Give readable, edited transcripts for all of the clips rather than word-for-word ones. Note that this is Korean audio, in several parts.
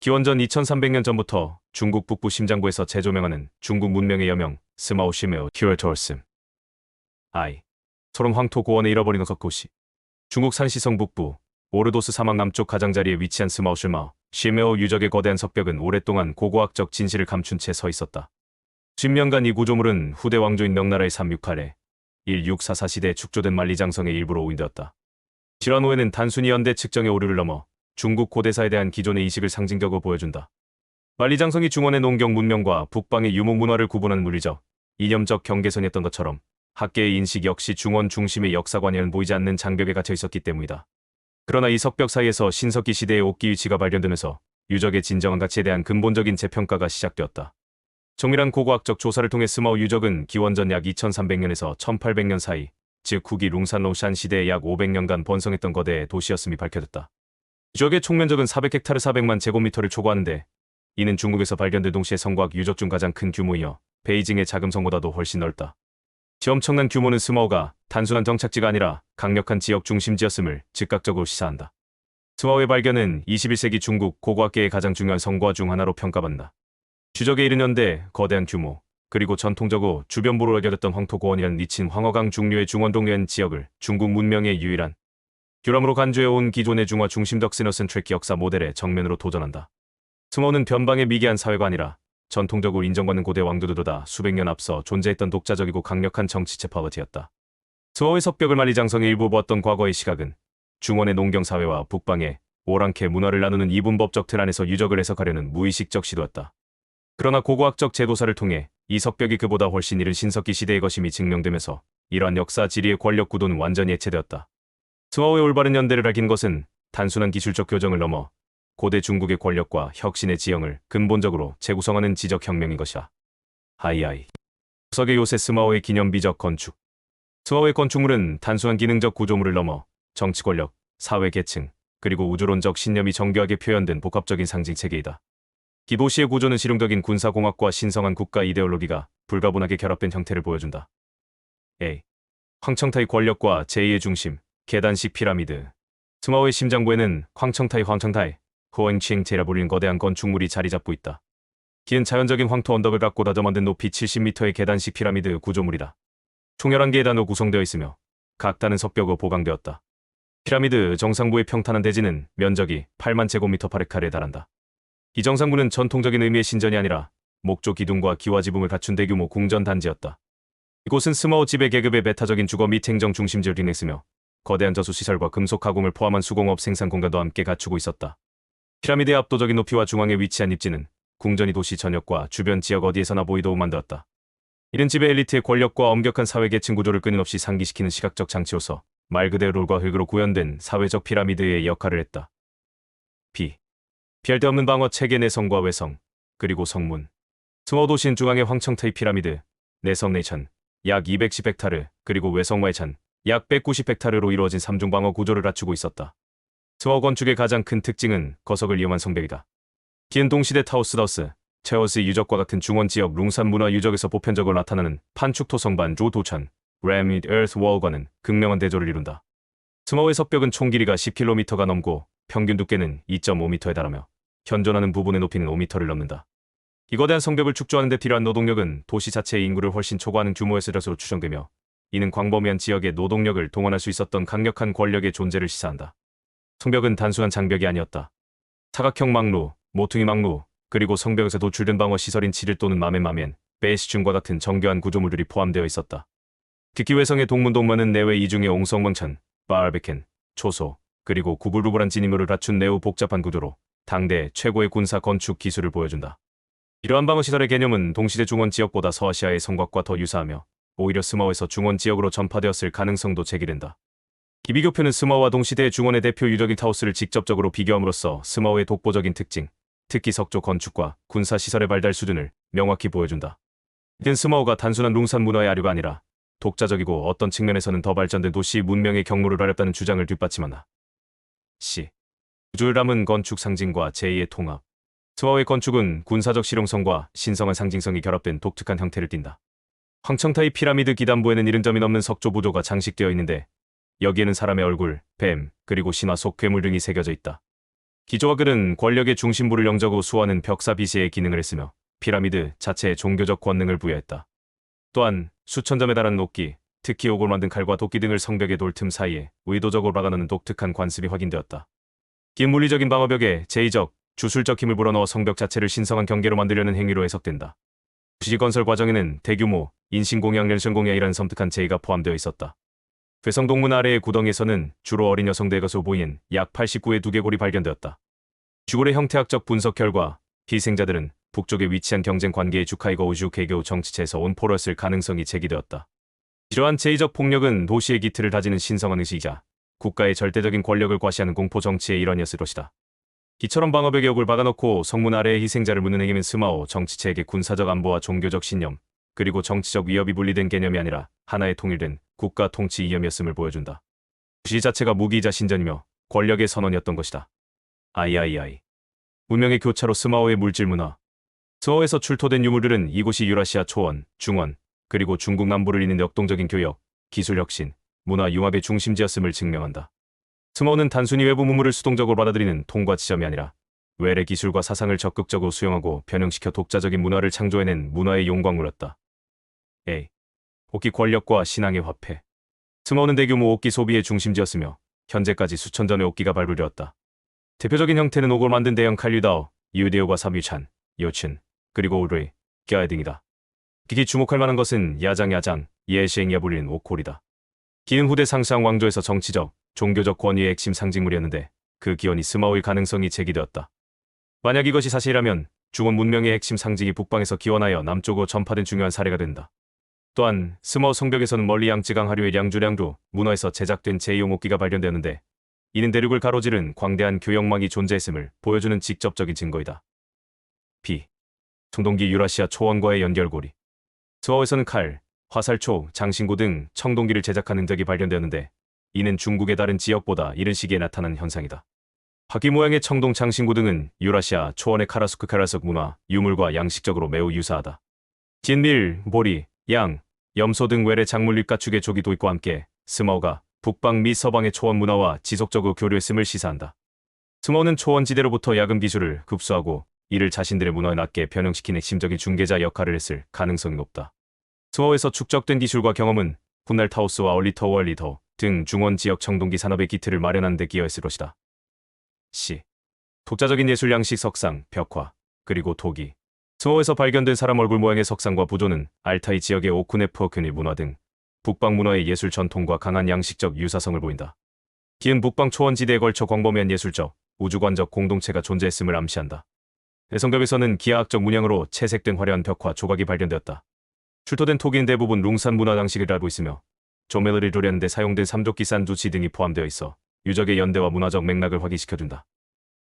기원전 2300년 전부터 중국 북부 심장부에서 재조명하는 중국 문명의 여명 스마오 시메오 큐어터스 아이 소롱 황토 고원에 잃어버린 석고시 중국 산시성 북부 오르도스 사막 남쪽 가장자리에 위치한 스마오 시메오 유적의 거대한 석벽은 오랫동안 고고학적 진실을 감춘 채 서 있었다. 10년간 이 구조물은 후대 왕조인 명나라의 368에 1644 시대에 축조된 만리장성의 일부로 오인되었다. 질환 후에는 단순히 연대 측정의 오류를 넘어 중국 고대사에 대한 기존의 인식을 상징적으로 보여준다. 만리장성이 중원의 농경 문명과 북방의 유목 문화를 구분하는 물리적, 이념적 경계선이었던 것처럼 학계의 인식 역시 중원 중심의 역사관에는 보이지 않는 장벽에 갇혀 있었기 때문이다. 그러나 이 석벽 사이에서 신석기 시대의 옥기 위치가 발견되면서 유적의 진정한 가치에 대한 근본적인 재평가가 시작되었다. 정밀한 고고학적 조사를 통해 스마오 유적은 기원전 약 2300년에서 1800년 사이, 즉 후기 룽산로샨 시대에 약 500년간 번성했던 거대 도시였음이 밝혀졌다. 유적의 총면적은 400헥타르 400만 제곱미터를 초과하는데 이는 중국에서 발견된 동시에 성곽 유적 중 가장 큰 규모이며 베이징의 자금성보다도 훨씬 넓다. 이 엄청난 규모는 스마오가 단순한 정착지가 아니라 강력한 지역 중심지였음을 즉각적으로 시사한다. 스마오의 발견은 21세기 중국 고고학계의 가장 중요한 성과 중 하나로 평가받는다. 주적에 이른 연대, 거대한 규모, 그리고 전통적으로 주변부로 여겨졌던 황토고원이라는 니친 황허강 중류의 중원동면 지역을 중국 문명의 유일한 규람으로 간주해온 기존의 중화 중심적 시너센트릭 역사 모델의 정면으로 도전한다. 스마오는 변방의 미개한 사회가 아니라 전통적으로 인정받는 고대 왕조들보다 수백 년 앞서 존재했던 독자적이고 강력한 정치체 파워티였다. 스마오의 석벽을 만리장성의 일부 보았던 과거의 시각은 중원의 농경사회와 북방의 오랑캐 문화를 나누는 이분법적 틀 안에서 유적을 해석하려는 무의식적 시도였다. 그러나 고고학적 재도사를 통해 이 석벽이 그보다 훨씬 이른 신석기 시대의 것임이 증명되면서 이러한 역사 지리의 권력 구도는 완전히 해체되었다. 스마오의 올바른 연대를 밝힌 것은 단순한 기술적 교정을 넘어 고대 중국의 권력과 혁신의 지형을 근본적으로 재구성하는 지적 혁명인 것이다. 하이하이. 석의 요새 스마오의 기념비적 건축. 스마오의 건축물은 단순한 기능적 구조물을 넘어 정치 권력, 사회 계층, 그리고 우주론적 신념이 정교하게 표현된 복합적인 상징 체계이다. 기도시의 구조는 실용적인 군사공학과 신성한 국가 이데올로기가 불가분하게 결합된 형태를 보여준다. A. 황청타이 권력과 제2의 중심, 계단식 피라미드. 스마오의 심장부에는 황청타이 호엔칭체라 불리는 거대한 건축물이 자리 잡고 있다. 긴 자연적인 황토 언덕을 갖고 다져 만든 높이 70m의 계단식 피라미드 구조물이다. 총 11개의 단으로 구성되어 있으며 각 단은 석벽으로 보강되었다. 피라미드 정상부의 평탄한 대지는 면적이 8만 제곱미터 파레카레에 달한다. 이 정상부는 전통적인 의미의 신전이 아니라 목조 기둥과 기와 지붕을 갖춘 대규모 궁전 단지였다. 이곳은 스마오 지배 계급의 메타적인 주거 및 행정 중심지를 기능했으며 거대한 저수 시설과 금속 가공을 포함한 수공업 생산 공간도 함께 갖추고 있었다. 피라미드의 압도적인 높이와 중앙에 위치한 입지는 궁전이 도시 전역과 주변 지역 어디에서나 보이도록 만들었다. 이런 지배 엘리트의 권력과 엄격한 사회계층 구조를 끊임없이 상기시키는 시각적 장치로서 말 그대로 롤과 흙으로 구현된 사회적 피라미드의 역할을 했다. 피할 데 없는 방어 체계 내성과 외성, 그리고 성문. 스마오 도시는 중앙의 황청타이 피라미드, 내성 내천, 약 210헥타르, 그리고 외성 외천, 약 190헥타르로 이루어진 3중 방어 구조를 갖추고 있었다. 스마오 건축의 가장 큰 특징은 거석을 이용한 성벽이다. 긴 동시대 타우스다우스, 체어스 유적과 같은 중원 지역 룽산 문화 유적에서 보편적으로 나타나는 판축토 성반 조도천, 램 에arth wall과는 극명한 대조를 이룬다. 스마오의 석벽은 총 길이가 10km가 넘고 평균 두께는 2.5m에 달하며 현존하는 부분의 높이는 5m를 넘는다. 이 거대한 성벽을 축조하는 데 필요한 노동력은 도시 자체의 인구를 훨씬 초과하는 규모였을 것으로 추정되며 이는 광범위한 지역의 노동력을 동원할 수 있었던 강력한 권력의 존재를 시사한다. 성벽은 단순한 장벽이 아니었다. 사각형 망루, 모퉁이 망루, 그리고 성벽에서 도출된 방어 시설인 치릴 또는 마멘, 베이시중과 같은 정교한 구조물들이 포함되어 있었다. 특히 외성의 동문동만은 내외 이중의 옹성망천, 바알베켄, 초소, 그리고 구불구불한 진입물을 갖춘 매우 복잡한 구조로 당대 최고의 군사 건축 기술을 보여준다. 이러한 방어 시설의 개념은 동시대 중원 지역보다 서아시아의 성곽과 더 유사하며 오히려 스마오에서 중원 지역으로 전파되었을 가능성도 제기된다. 이 비교표는 스마오와 동시대의 중원의 대표 유적인 타우스를 직접적으로 비교함으로써 스마오의 독보적인 특징, 특히 석조 건축과 군사 시설의 발달 수준을 명확히 보여준다. 이는 스마오가 단순한 룽산 문화의 아류가 아니라 독자적이고 어떤 측면에서는 더 발전된 도시 문명의 경로를 알렸다는 주장을 뒷받침한다. 우주를 담은 건축 상징과 제2의 통합. 스마오의 건축은 군사적 실용성과 신성한 상징성이 결합된 독특한 형태를 띈다. 황청타이 피라미드 기단부에는 70점이 넘는 석조 부조가 장식되어 있는데 여기에는 사람의 얼굴, 뱀, 그리고 신화 속 괴물 등이 새겨져 있다. 기조와 글은 권력의 중심부를 영저고 수호하는 벽사 비시의 기능을 했으며 피라미드 자체에 종교적 권능을 부여했다. 또한 수천 점에 달하는 옥기, 특히 옥을 만든 칼과 도끼 등을 성벽의 돌틈 사이에 의도적으로 박아넣는 독특한 관습이 확인되었다. 긴 물리적인 방어벽에 제의적, 주술적 힘을 불어넣어 성벽 자체를 신성한 경계로 만들려는 행위로 해석된다. 부시 건설 과정에는 대규모 인신공양 련션공양이라는 섬뜩한 제의가 포함되어 있었다. 괴성동문 아래의 구덩이에서는 주로 어린 여성들의 것으로 보이는 약 89의 두개골이 발견되었다. 주골의 형태학적 분석 결과 희생자들은 북쪽에 위치한 경쟁 관계의 주카이거 우주 개교 정치체에서 온 포로였을 가능성이 제기되었다. 이러한 제의적 폭력은 도시의 기틀을 다지는 신성한 의식이자 국가의 절대적인 권력을 과시하는 공포 정치의 일환이었을 것이다. 기처럼 방어벽에 옥을 박아놓고 성문 아래의 희생자를 묻는 행위는 스마오 정치체에게 군사적 안보와 종교적 신념, 그리고 정치적 위협이 분리된 개념이 아니라 하나의 통일된 국가 통치 이념이었음을 보여준다. 부시 자체가 무기이자 신전이며 권력의 선언이었던 것이다. 아이아이아이. 문명의 교차로 스마오의 물질 문화. 스마오에서 출토된 유물들은 이곳이 유라시아 초원, 중원, 그리고 중국 남부를 잇는 역동적인 교역, 기술 혁신, 문화 융합의 중심지였음을 증명한다. 스마오는 단순히 외부 문물을 수동적으로 받아들이는 통과 지점이 아니라 외래 기술과 사상을 적극적으로 수용하고 변형시켜 독자적인 문화를 창조해낸 문화의 용광로였다. A. 옥기 권력과 신앙의 화폐. 스마오는 대규모 옥기 소비의 중심지였으며 현재까지 수천 전의 옥기가 발굴되었다. 대표적인 형태는 옥을 만든 대형 칼류다오, 유대오과 사뮤찬, 요춘, 그리고 우르이, 갸에 등이다. 특히 주목할 만한 것은 야장, 예시행이야 불리는 옥홀이다. 기은 후대 상상 왕조에서 정치적, 종교적 권위의 핵심 상징물이었는데 그 기원이 스마오일 가능성이 제기되었다. 만약 이것이 사실이라면 중원 문명의 핵심 상징이 북방에서 기원하여 남쪽으로 전파된 중요한 사례가 된다. 또한 스마오 성벽에서는 멀리 양쯔강 하류의 량주량루 문화에서 제작된 제2용 옥기가 발견되었는데 이는 대륙을 가로지른 광대한 교역망이 존재했음을 보여주는 직접적인 증거이다. B. 청동기 유라시아 초원과의 연결고리. 스마오에서는 칼, 화살초, 장신구 등 청동기를 제작하는 흔적이 발견되었는데 이는 중국의 다른 지역보다 이른 시기에 나타난 현상이다. 바퀴 모양의 청동 장신구 등은 유라시아 초원의 카라수크 카라석 문화, 유물과 양식적으로 매우 유사하다. 진밀, 보리, 양, 염소 등 외래 작물 윗가축의 조기 도입과 함께 스마오가 북방 및 서방의 초원 문화와 지속적으로 교류했음을 시사한다. 스마오는 초원지대로부터 야금 기술을 흡수하고 이를 자신들의 문화에 맞게 변형시킨 핵심적인 중개자 역할을 했을 가능성이 높다. 스마오에서 축적된 기술과 경험은 훗날 타오스와 얼리터 등 중원 지역 청동기 산업의 기틀을 마련하는 데 기여했을 것이다. C. 독자적인 예술 양식 석상, 벽화, 그리고 토기. 스마오에서 발견된 사람 얼굴 모양의 석상과 부조는 알타이 지역의 오쿠네프어큐니 문화 등 북방 문화의 예술 전통과 강한 양식적 유사성을 보인다. 기은 북방 초원지대에 걸쳐 광범위한 예술적, 우주관적 공동체가 존재했음을 암시한다. 성벽에서는 기하학적 문양으로 채색된 화려한 벽화 조각이 발견되었다. 출토된 토기는 대부분 룽산 문화 장식을 알고 있으며 조멜을 조리하는 데 사용된 삼조끼 산두치 등이 포함되어 있어 유적의 연대와 문화적 맥락을 확인시켜준다.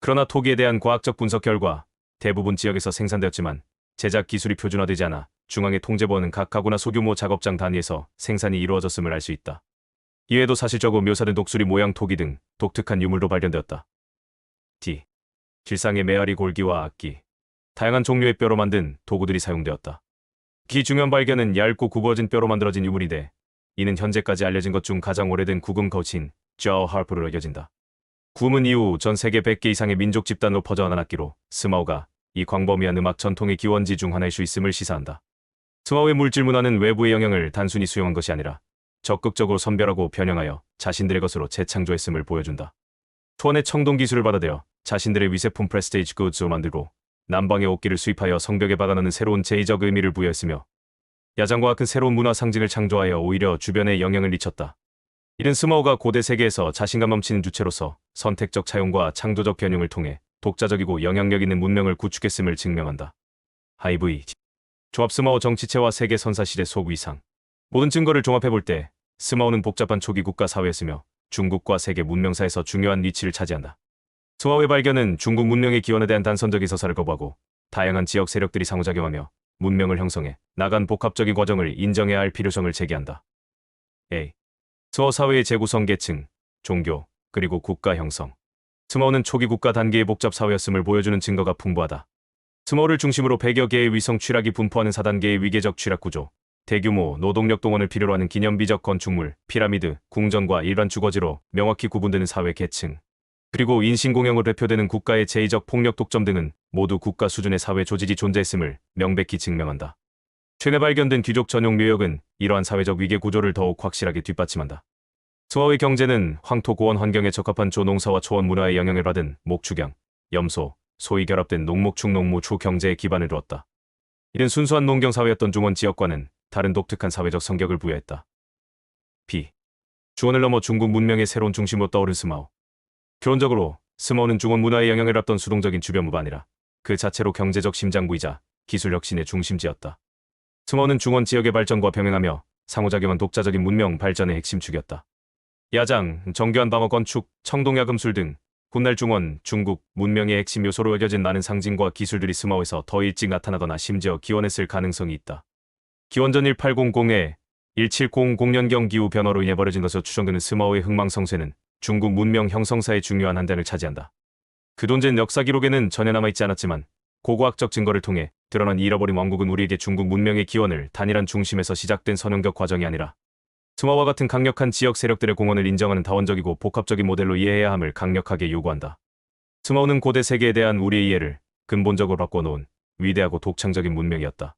그러나 토기에 대한 과학적 분석 결과 대부분 지역에서 생산되었지만 제작 기술이 표준화되지 않아 중앙의 통제부원은 각 가구나 소규모 작업장 단위에서 생산이 이루어졌음을 알 수 있다. 이외에도 사실적으로 묘사된 독수리 모양 토기 등 독특한 유물도 발견되었다. D. 질상의 메아리 골기와 악기. 다양한 종류의 뼈로 만든 도구들이 사용되었다. 기 중요한 발견은 얇고 굽어진 뼈로 만들어진 유물인데 이는 현재까지 알려진 것 중 가장 오래된 구금 거친 저어 하프로 여겨진다. 구음은 이후 전 세계 100개 이상의 민족 집단으로 퍼져나간 악기로 스마오가 이 광범위한 음악 전통의 기원지 중 하나일 수 있음을 시사한다. 스마오의 물질 문화는 외부의 영향을 단순히 수용한 것이 아니라 적극적으로 선별하고 변형하여 자신들의 것으로 재창조했음을 보여준다. 초원의 청동 기술을 받아들여 자신들의 위세품 프레스테이지 굿즈로 만들고 남방의 옥기를 수입하여 성벽에 박아넣는 새로운 제의적 의미를 부여했으며 야장과 큰 새로운 문화 상징을 창조하여 오히려 주변에 영향을 미쳤다. 이는 스마오가 고대 세계에서 자신감 넘치는 주체로서 선택적 차용과 창조적 변형을 통해 독자적이고 영향력 있는 문명을 구축했음을 증명한다. IV. 조합 스마오 정치체와 세계 선사시대 소위상. 모든 증거를 종합해볼 때 스마오는 복잡한 초기 국가 사회였으며 중국과 세계 문명사에서 중요한 위치를 차지한다. 스마오의 발견은 중국 문명의 기원에 대한 단선적인 서사를 거부하고 다양한 지역 세력들이 상호작용하며 문명을 형성해 나간 복합적인 과정을 인정해야 할 필요성을 제기한다. A. 스마오 사회의 재구성 계층, 종교, 그리고 국가 형성. 스마오는 초기 국가 단계의 복잡 사회였음을 보여주는 증거가 풍부하다. 스마오를 중심으로 100여 개의 위성 취락이 분포하는 4단계의 위계적 취락 구조, 대규모 노동력 동원을 필요로 하는 기념비적 건축물, 피라미드, 궁전과 일반 주거지로 명확히 구분되는 사회 계층. 그리고 인신공영으로 대표되는 국가의 제의적 폭력 독점 등은 모두 국가 수준의 사회 조직이 존재했음을 명백히 증명한다. 최근 발견된 귀족 전용 묘역은 이러한 사회적 위계 구조를 더욱 확실하게 뒷받침한다. 스마오의 경제는 황토 고원 환경에 적합한 조농사와 초원 문화의 영향을 받은 목축양, 염소, 소이 결합된 농목축 농무추 경제에 기반을 두었다. 이는 순수한 농경 사회였던 중원 지역과는 다른 독특한 사회적 성격을 부여했다. 중원을 넘어 중국 문명의 새로운 중심으로 떠오른 스마오. 결론적으로 스마오는 중원 문화의 영향을 받던 수동적인 주변부가 아니라 그 자체로 경제적 심장부이자 기술 혁신의 중심지였다. 스마오는 중원 지역의 발전과 병행하며 상호작용한 독자적인 문명 발전의 핵심축이었다. 야장, 정교한 방어 건축, 청동야금술 등 훗날 중원, 중국 문명의 핵심 요소로 여겨진 많은 상징과 기술들이 스마오에서 더 일찍 나타나거나 심지어 기원했을 가능성이 있다. 기원전 1800에 1700년경 기후 변화로 인해 벌어진 것으로 추정되는 스마오의 흥망성쇠는 중국 문명 형성사의 중요한 한 단을 차지한다. 그 돈된 역사 기록에는 전혀 남아있지 않았지만 고고학적 증거를 통해 드러난 잃어버린 왕국은 우리에게 중국 문명의 기원을 단일한 중심에서 시작된 선형적 과정이 아니라 스마오와 같은 강력한 지역 세력들의 공헌을 인정하는 다원적이고 복합적인 모델로 이해해야 함을 강력하게 요구한다. 스마오는 고대 세계에 대한 우리의 이해를 근본적으로 바꿔놓은 위대하고 독창적인 문명이었다.